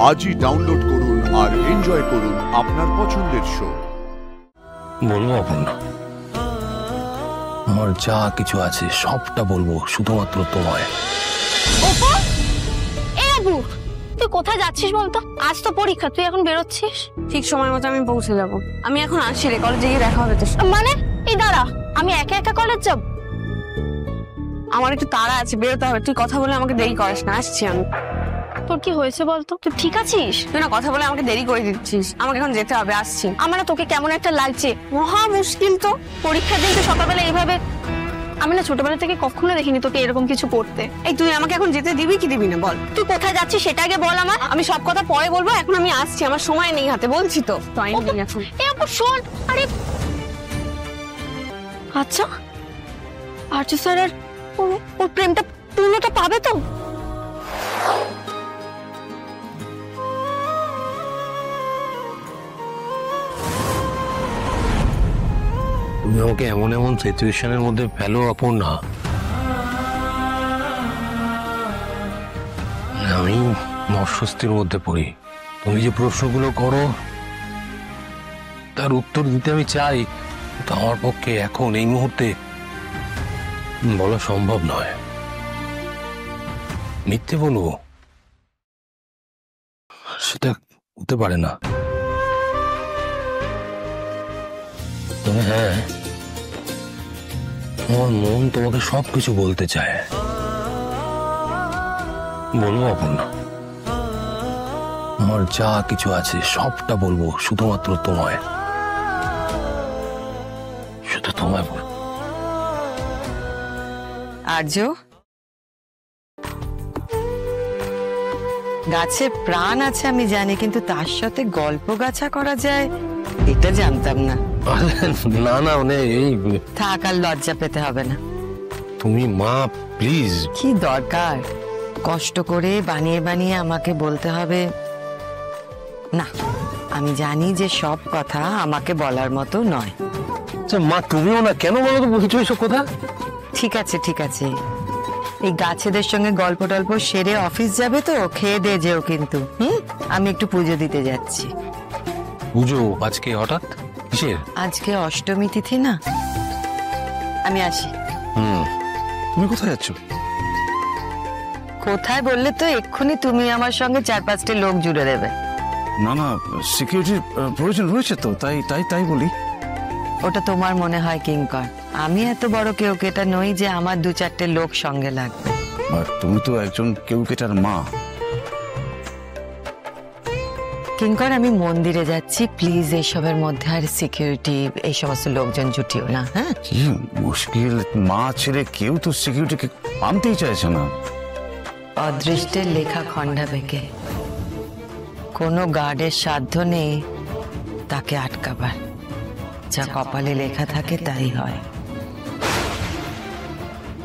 আজই ডাউনলোড করুন আর এনজয় করুন আপনার পছন্দের শো। বলবো অপর্ণা, আমার যা কিছু আছে সবটা বলবো, শুধুমাত্র তোমায়। তুই কোথায় যাচ্ছিস বলতো? আজ তো পরীক্ষা, তুই এখন বেরোচ্ছিস? ঠিক সময় মতো আমি পৌঁছে যাব। আমি এখন আসছি রে, কলেজে গিয়ে দেখা হবে তোর। মানে এই দাঁড়া, আমি একা একা কলেজ যাব? আমার একটু তাড়া আছে, বেরোতে হবে। তুই কথা বলে আমাকে দেরি করিস না, আসছি আমি। তোর কি হয়েছে বলতো? তুই ঠিক আছিস? তুই না কথা বলে আমাকে দেরি করে দিচ্ছিস, আমাকে এখন যেতে হবে, আসছি। আমার না তোকে কেমন একটা লাগছে, মহা মুশকিল তো। পরীক্ষার দিন তো সকালবেলা এইভাবে, আমি না ছোটবেলা থেকে কখনো দেখিনি তোকে এরকম কিছু করতে। এই তুই আমাকে এখন যেতে দিবি কি দিবি না বল? তুই কোথায় যাচ্ছিস সেটা আগে বল আমার। আমি সব কথা পরে বলবো, এখন আমি আসছি, আমার সময় নেই হাতে, বলছি তো টাইম নেই এখন। এই আপু শোন, আরে আচ্ছা আর্য স্যার আর ওর প্রেমটা পূর্ণতা পাবে তো? তুমি আমাকে এমন এমন সিচুয়েশনের মধ্যে ফেলো অপর্ণা, আমি অস্বস্তির মধ্যে পড়ি। তুমি যে প্রশ্নগুলো করো তার উত্তর দিতে আমি চাই, কিন্তু আমার পক্ষে এখন এই মুহূর্তে বলা সম্ভব নয়। মিথ্যে বলবো সেটা হতে পারে না। তবে হ্যাঁ, আমার মন তোমাকে সবকিছু বলতে চায়। বলবো অপর্ণা, আমার যা কিছু আছে সবটা বলবো, শুধুমাত্র তোমায়, শুধু তোমায় বলবো। আর্য, গাছে প্রাণ আছে আমি জানি, কিন্তু তার সাথে গল্প গাছা করা যায় এটা জানতাম না। না না, মানে এই থাক, আর লজ্জা পেতে হবে না। তুমি মা, প্লিজ। কি দরকার কষ্ট করে বানিয়ে বানিয়ে আমাকে বলতে হবে? না, আমি জানি যে সব কথা আমাকে বলার মতো নয়। মা তুমিও না, কেন বলো তো বলছো এইসব কথা? ঠিক আছে ঠিক আছে, এই গাছেদের সঙ্গে গল্প টল্প সেরে অফিস যাবে তো, খেয়ে দিয়ে যেও কিন্তু। আমি একটু পুজো দিতে যাচ্ছি। পুজো আজকে হঠাৎ কিসের? আজকে অষ্টমী তিথি না, আমি আসি। তুমি কোথায় যাচ্ছ? কোথায় বললে তো এক্ষুনি তুমি আমার সঙ্গে 4-5টি লোক জুড়ে দেবে। না না, সিকিউরিটির প্রয়োজন রয়েছে তো, তাই তাই তাই বলি। ওটা তোমার মনে হয় কিঙ্কর, আমি এত বড় কেউ কেটা নই যে আমার 2-4টে লোক সঙ্গে লাগবে। তুমি তো একজন কেউ কেটার মা। কিঙ্কর, আমি মন্দিরে যাচ্ছি, প্লিজ এইসবের মধ্যে আর সিকিউরিটি এই সমস্ত লোকজন জুটিও না। হ্যাঁ, কি মুশকিল, মা ছেড়ে কেউ তো সিকিউরিটিকে আনতেই চাইছে না। অদৃষ্টের লেখা খন্ডা বেঁকে, কোনো গার্ডের সাধ্য নেই তাকে আটকাবার। যা কপালে লেখা থাকে তাই হয়।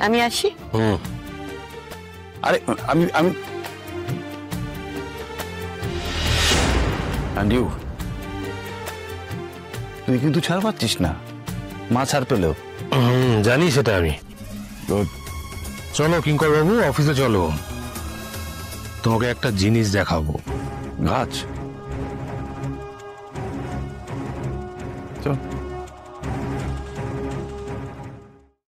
আমি আসি। আরে আমি আমি আন্ডিউ, তুই কিন্তু ছাড় পাচ্ছিস না, মা ছাড় পেলেও। জানি সেটা আমি। চলো কিঙ্কর বাবু, অফিসে চলো, তোমাকে একটা জিনিস দেখাবো। গাছ, চল।